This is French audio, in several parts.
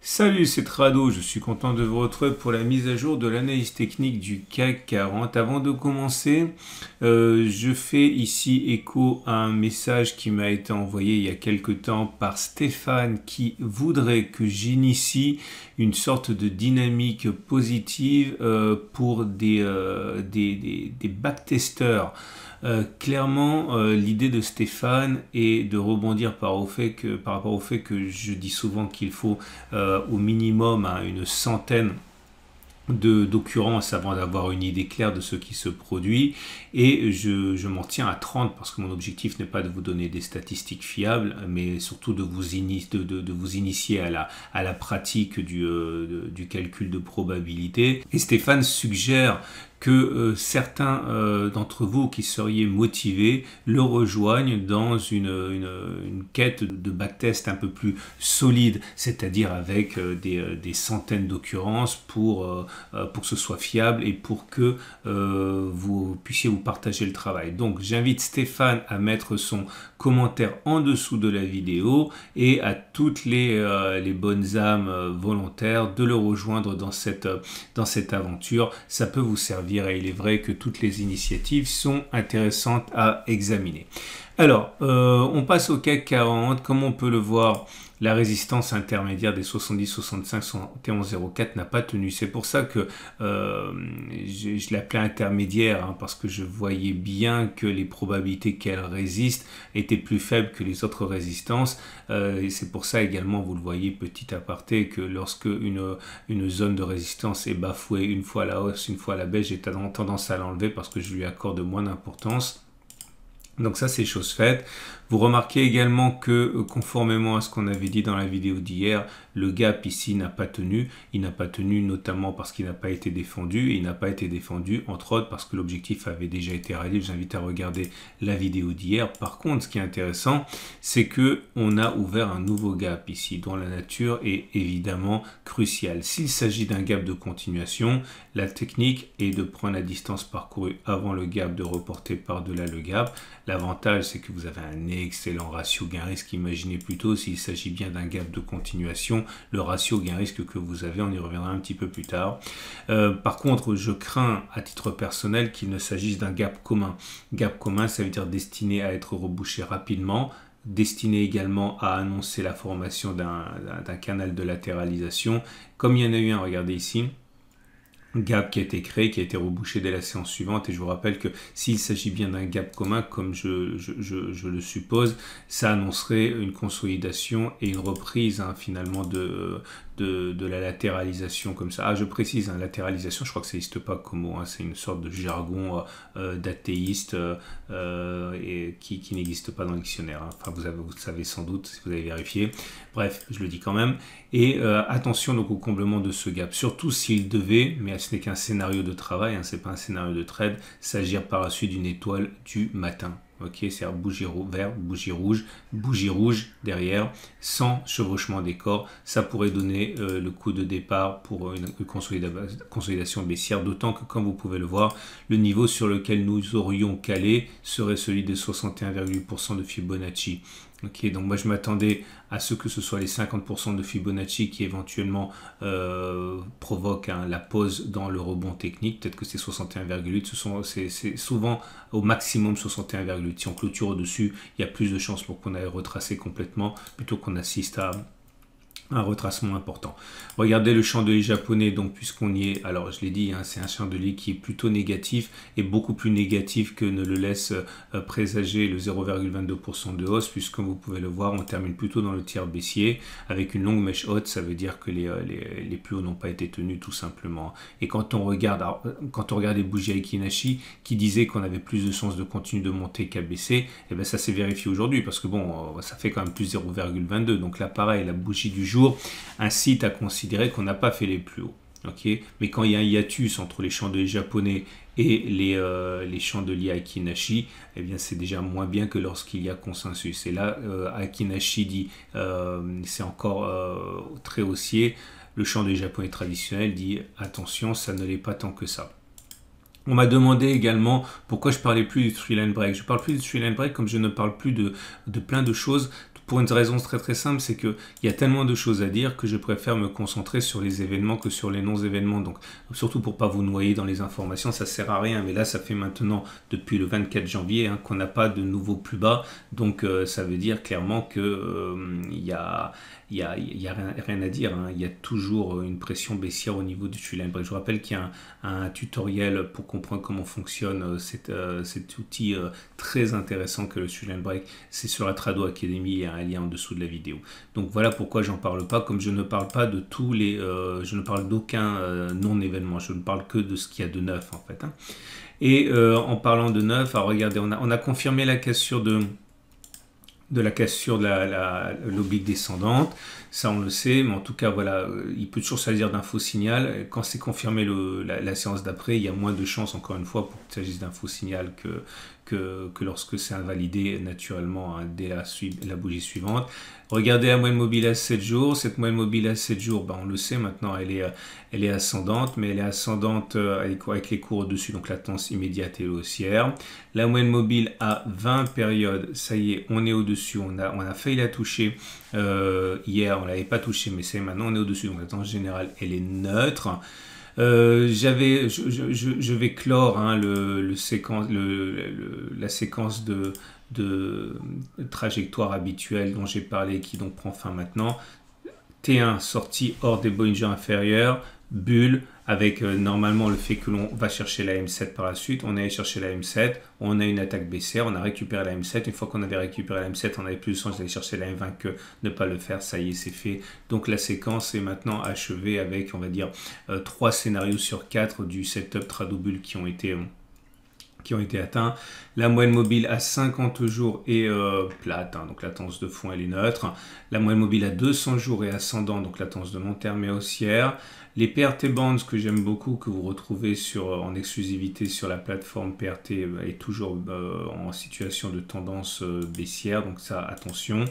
Salut, c'est Trado, je suis content de vous retrouver pour la mise à jour de l'analyse technique du CAC 40. Avant de commencer, je fais ici écho à un message qui m'a été envoyé il y a quelque temps par Stéphane qui voudrait que j'initie une sorte de dynamique positive pour des backtesteurs. Clairement, l'idée de Stéphane est de rebondir par rapport au fait que je dis souvent qu'il faut au minimum une centaine d'occurrences avant d'avoir une idée claire de ce qui se produit, et je m'en tiens à 30 parce que mon objectif n'est pas de vous donner des statistiques fiables mais surtout de vous initier à la pratique du calcul de probabilité. Et Stéphane suggère que certains d'entre vous qui seriez motivés le rejoignent dans une quête de backtest un peu plus solide, c'est-à-dire avec des centaines d'occurrences pour que ce soit fiable et pour que vous puissiez vous partager le travail. Donc j'invite Stéphane à mettre son commentaire en dessous de la vidéo et à toutes les bonnes âmes volontaires de le rejoindre dans cette aventure. Ça peut vous servir et il est vrai que toutes les initiatives sont intéressantes à examiner. Alors, on passe au CAC 40. Comme on peut le voir, la résistance intermédiaire des 70, 65, 71, 04 n'a pas tenu. C'est pour ça que je l'appelais intermédiaire, parce que je voyais bien que les probabilités qu'elle résiste étaient plus faibles que les autres résistances. Et c'est pour ça également, vous le voyez, petit aparté, que lorsque une zone de résistance est bafouée une fois à la hausse, une fois à la baisse, j'ai tendance à l'enlever parce que je lui accorde moins d'importance. Donc ça, c'est chose faite. Vous remarquez également que conformément à ce qu'on avait dit dans la vidéo d'hier, le gap ici n'a pas tenu. Il n'a pas tenu notamment parce qu'il n'a pas été défendu. Et il n'a pas été défendu entre autres parce que l'objectif avait déjà été réalisé. Je vous invite à regarder la vidéo d'hier. Par contre, ce qui est intéressant, c'est que on a ouvert un nouveau gap ici dont la nature est évidemment cruciale. S'il s'agit d'un gap de continuation, la technique est de prendre la distance parcourue avant le gap, de reporter par-delà le gap. L'avantage, c'est que vous avez un excellent ratio gain-risque. Imaginez plutôt s'il s'agit bien d'un gap de continuation, le ratio gain-risque que vous avez, on y reviendra un petit peu plus tard. Par contre, je crains à titre personnel qu'il ne s'agisse d'un gap commun. Gap commun, ça veut dire destiné à être rebouché rapidement, destiné également à annoncer la formation d'un canal de latéralisation. Comme il y en a eu un, regardez ici, gap qui a été créé, qui a été rebouché dès la séance suivante, et je vous rappelle que s'il s'agit bien d'un gap commun, comme je le suppose, ça annoncerait une consolidation et une reprise finalement de la latéralisation comme ça. Ah, je précise, latéralisation, je crois que ça n'existe pas comme mot, c'est une sorte de jargon d'athéiste et qui n'existe pas dans le dictionnaire. Enfin, vous le savez sans doute si vous avez vérifié. Bref, je le dis quand même. Et attention donc au comblement de ce gap, surtout s'il devait, mais ce n'est qu'un scénario de travail, ce n'est pas un scénario de trade, s'agir par la suite d'une étoile du matin. Ok, c'est-à-dire bougie verte, bougie rouge derrière, sans chevauchement des corps, ça pourrait donner le coup de départ pour une consolidation baissière, d'autant que, comme vous pouvez le voir, le niveau sur lequel nous aurions calé serait celui des 61,8% de Fibonacci. Ok, donc moi je m'attendais à ce que ce soit les 50% de Fibonacci qui éventuellement provoquent la pause dans le rebond technique. Peut-être que c'est 61,8, c'est souvent au maximum 61,8. Si on clôture au-dessus, il y a plus de chances pour qu'on aille retracer complètement plutôt qu'on assiste à un retracement important. Regardez le chandelier japonais, donc puisqu'on y est, alors je l'ai dit, c'est un chandelier qui est plutôt négatif et beaucoup plus négatif que ne le laisse présager le 0,22% de hausse, puisque comme vous pouvez le voir, on termine plutôt dans le tiers baissier avec une longue mèche haute. Ça veut dire que les plus hauts n'ont pas été tenus tout simplement. Et quand on regarde les bougies Aiki-Nashi qui disaient qu'on avait plus de chances de continuer de monter qu'à baisser, et bien ça s'est vérifié aujourd'hui parce que bon, ça fait quand même plus 0,22. Donc là pareil, la bougie du jour incite à considérer qu'on n'a pas fait les plus hauts. Okay, mais quand il y a un hiatus entre les chandeliers japonais et les chandeliers Aiki-Nashi, eh bien c'est déjà moins bien que lorsqu'il y a consensus. Et là, Aiki-Nashi dit c'est encore très haussier. Le chandelier japonais traditionnel dit attention, ça ne l'est pas tant que ça. On m'a demandé également pourquoi je parlais plus du three line break. Je parle plus du three line break comme je ne parle plus de plein de choses. Pour une raison très très simple, c'est qu'il y a tellement de choses à dire que je préfère me concentrer sur les événements que sur les non-événements. Donc, surtout pour pas vous noyer dans les informations, ça sert à rien. Mais là, ça fait maintenant depuis le 24 janvier qu'on n'a pas de nouveau plus bas. Donc, ça veut dire clairement que il y a rien à dire. Il y a toujours une pression baissière au niveau du trend line break. Je vous rappelle qu'il y a un tutoriel pour comprendre comment fonctionne cet outil très intéressant que le trend line break. C'est sur la Trado Academy, il y a un lien en dessous de la vidéo. Donc voilà pourquoi j'en parle pas, comme je ne parle pas de tous les... je ne parle d'aucun non-événement, je ne parle que de ce qu'il y a de neuf en fait. Et en parlant de neuf, alors regardez, on a confirmé la cassure de la cassure de l'oblique descendante, ça on le sait, mais en tout cas voilà, il peut toujours s'agir d'un faux signal. Quand c'est confirmé la séance d'après, il y a moins de chances encore une fois pour qu'il s'agisse d'un faux signal que lorsque c'est invalidé naturellement dès la bougie suivante. Regardez la moyenne mobile à 7 jours, cette moyenne mobile à 7 jours, on le sait maintenant, elle est ascendante, mais elle est ascendante avec les cours au-dessus, donc la tendance immédiate et haussière. La moyenne mobile à 20 périodes, ça y est, on est au-dessus, on a failli la toucher hier, on ne l'avait pas touché, mais c'est maintenant on est au-dessus, donc la tendance générale, elle est neutre. Je vais clore la séquence de trajectoire habituelle dont j'ai parlé, qui donc prend fin maintenant. T1 sorti hors des Bollinger inférieurs, bulle, avec normalement le fait que l'on va chercher la M7 par la suite. On est allé chercher la M7, on a une attaque baissière, on a récupéré la M7. Une fois qu'on avait récupéré la M7, on n'avait plus de sens d'aller chercher la M20 que ne pas le faire. Ça y est, c'est fait. Donc la séquence est maintenant achevée avec, on va dire, 3 scénarios sur 4 du setup Tradobull qui ont été atteints. La moyenne mobile à 50 jours est plate, donc la tendance de fond elle est neutre. La moyenne mobile à 200 jours est ascendant, donc la tendance de long terme est haussière. Les PRT Bands que j'aime beaucoup, que vous retrouvez en exclusivité sur la plateforme PRT, est toujours en situation de tendance baissière, donc ça attention.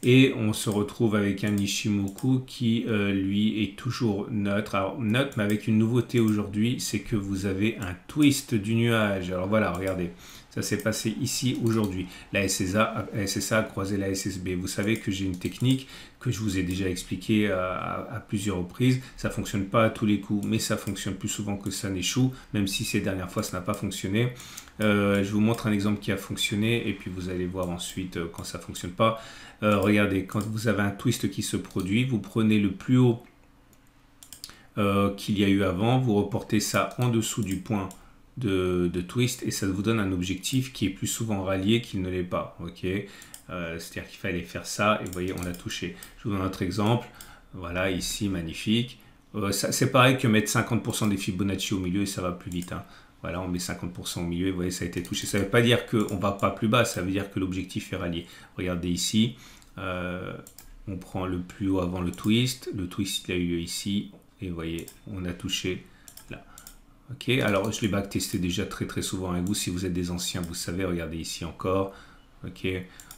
Et on se retrouve avec un Ishimoku qui, lui, est toujours neutre. Alors, neutre, mais avec une nouveauté aujourd'hui, c'est que vous avez un twist du nuage. Alors voilà, regardez, ça s'est passé ici aujourd'hui. La SSA a croisé la SSB. Vous savez que j'ai une technique que je vous ai déjà expliqué à plusieurs reprises. Ça ne fonctionne pas à tous les coups, mais ça fonctionne plus souvent que ça n'échoue, même si ces dernières fois, ça n'a pas fonctionné. Je vous montre un exemple qui a fonctionné, et puis vous allez voir ensuite quand ça ne fonctionne pas. Regardez, quand vous avez un twist qui se produit, vous prenez le plus haut qu'il y a eu avant, vous reportez ça en dessous du point de twist, et ça vous donne un objectif qui est plus souvent rallié qu'il ne l'est pas. Okay, c'est-à-dire qu'il fallait faire ça, et vous voyez, on l'a touché. Je vous donne un autre exemple. Voilà, ici, magnifique. C'est pareil que mettre 50% des Fibonacci au milieu, et ça va plus vite. Voilà, on met 50% au milieu, et vous voyez, ça a été touché. Ça ne veut pas dire qu'on ne va pas plus bas, ça veut dire que l'objectif est rallié. Regardez ici, on prend le plus haut avant le twist il a eu lieu ici, et vous voyez, on a touché là. Ok, alors je l'ai backtesté déjà très très souvent avec vous, si vous êtes des anciens, vous savez, regardez ici encore. Ok,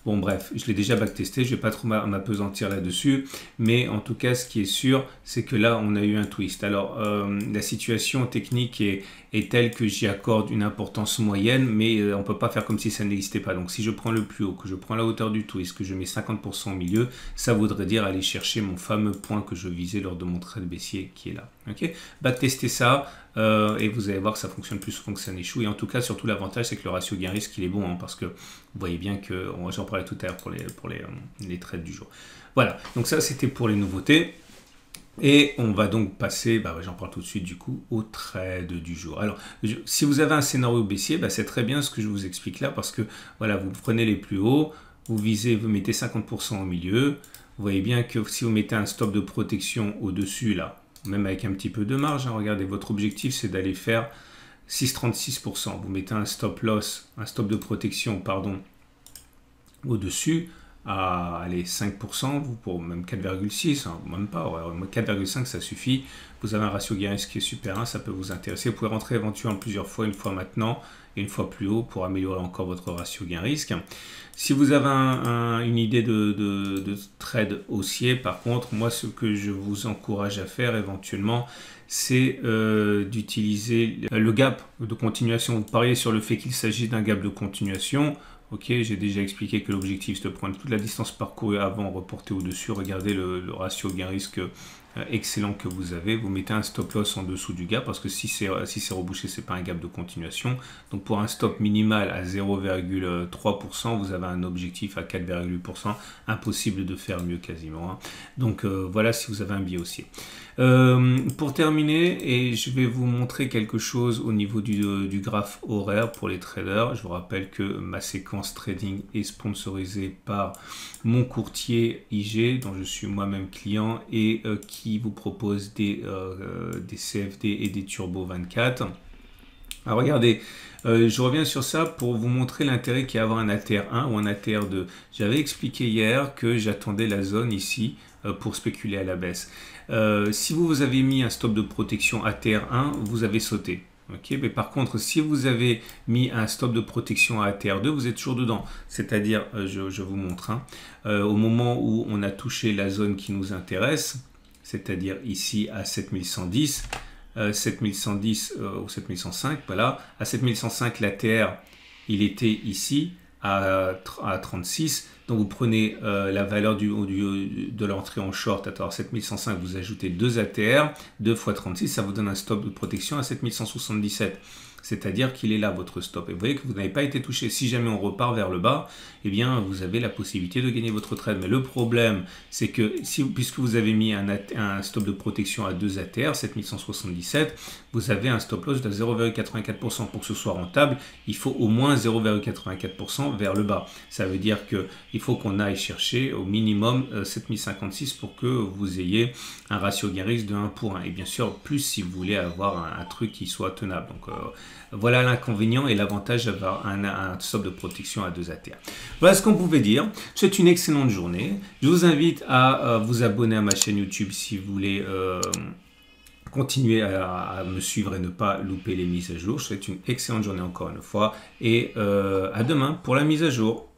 bon bref, je l'ai déjà backtesté, je ne vais pas trop m'apesantir là-dessus, mais en tout cas, ce qui est sûr, c'est que là, on a eu un twist. Alors, la situation technique est telle que j'y accorde une importance moyenne, mais on ne peut pas faire comme si ça n'existait pas. Donc, si je prends le plus haut, que je prends la hauteur du twist, que je mets 50% au milieu, ça voudrait dire aller chercher mon fameux point que je visais lors de mon trade baissier qui est là. Ok, backtestez ça, et vous allez voir que ça fonctionne plus souvent que ça n'échoue. Et en tout cas, surtout l'avantage, c'est que le ratio gain-risque, il est bon, parce que vous voyez bien que, j'en parlais tout à l'heure pour les trades du jour. Voilà, donc ça c'était pour les nouveautés. Et on va donc passer, j'en parle tout de suite du coup, au trade du jour. Alors, si vous avez un scénario baissier, c'est très bien ce que je vous explique là, parce que voilà, vous prenez les plus hauts, vous mettez 50% au milieu. Vous voyez bien que si vous mettez un stop de protection au-dessus là, même avec un petit peu de marge, regardez, votre objectif c'est d'aller faire 6,36%. Vous mettez un stop de protection, pardon, au-dessus à allez, 5%, vous pour même 4,6, même pas, 4,5 ça suffit. Vous avez un ratio gain-risque qui est super 1, ça peut vous intéresser. Vous pouvez rentrer éventuellement plusieurs fois, une fois maintenant et une fois plus haut pour améliorer encore votre ratio gain-risque. Si vous avez une idée de trade haussier, par contre, moi ce que je vous encourage à faire éventuellement, c'est d'utiliser le gap de continuation. Vous pariez sur le fait qu'il s'agit d'un gap de continuation. Ok, j'ai déjà expliqué que l'objectif c'est de prendre toute la distance parcourue avant, reporter au-dessus. Regardez le ratio gain-risque excellent que vous avez. Vous mettez un stop loss en dessous du gap parce que si c'est rebouché, c'est pas un gap de continuation. Donc pour un stop minimal à 0,3%, vous avez un objectif à 4,8%. Impossible de faire mieux quasiment, hein. Donc voilà si vous avez un billet haussier. Pour terminer, et je vais vous montrer quelque chose au niveau du graphe horaire pour les traders. Je vous rappelle que ma séquence trading est sponsorisée par mon courtier IG, dont je suis moi-même client et qui vous propose des CFD et des Turbo 24. Alors regardez, je reviens sur ça pour vous montrer l'intérêt qu'il y a à avoir un ATR1 ou un ATR2. J'avais expliqué hier que j'attendais la zone ici pour spéculer à la baisse. Si vous avez mis un stop de protection ATR1, vous avez sauté. Okay, mais par contre, si vous avez mis un stop de protection à ATR2, vous êtes toujours dedans. C'est-à-dire, je vous montre, hein, au moment où on a touché la zone qui nous intéresse, c'est-à-dire ici à 7110, 7110 ou 7105, voilà. À 7105, l'ATR, il était ici à 36. Donc vous prenez la valeur de l'entrée en short, alors 7105, vous ajoutez 2 ATR, 2 x 36, ça vous donne un stop de protection à 7177. C'est-à-dire qu'il est là votre stop. Et vous voyez que vous n'avez pas été touché. Si jamais on repart vers le bas, eh bien vous avez la possibilité de gagner votre trade. Mais le problème, c'est que puisque vous avez mis un stop de protection à 2 ATR, 7177, vous avez un stop loss de 0,84%. Pour que ce soit rentable, il faut au moins 0,84% vers le bas. Ça veut dire qu'il faut qu'on aille chercher au minimum 7056 pour que vous ayez un ratio gain-risque de 1 pour 1. Et bien sûr, plus si vous voulez avoir un truc qui soit tenable. Donc, voilà l'inconvénient et l'avantage d'avoir un stop de protection à 2 ATR. Voilà ce qu'on pouvait dire. C'est une excellente journée. Je vous invite à vous abonner à ma chaîne YouTube si vous voulez continuer à me suivre et ne pas louper les mises à jour. Je vous souhaite une excellente journée encore une fois et à demain pour la mise à jour.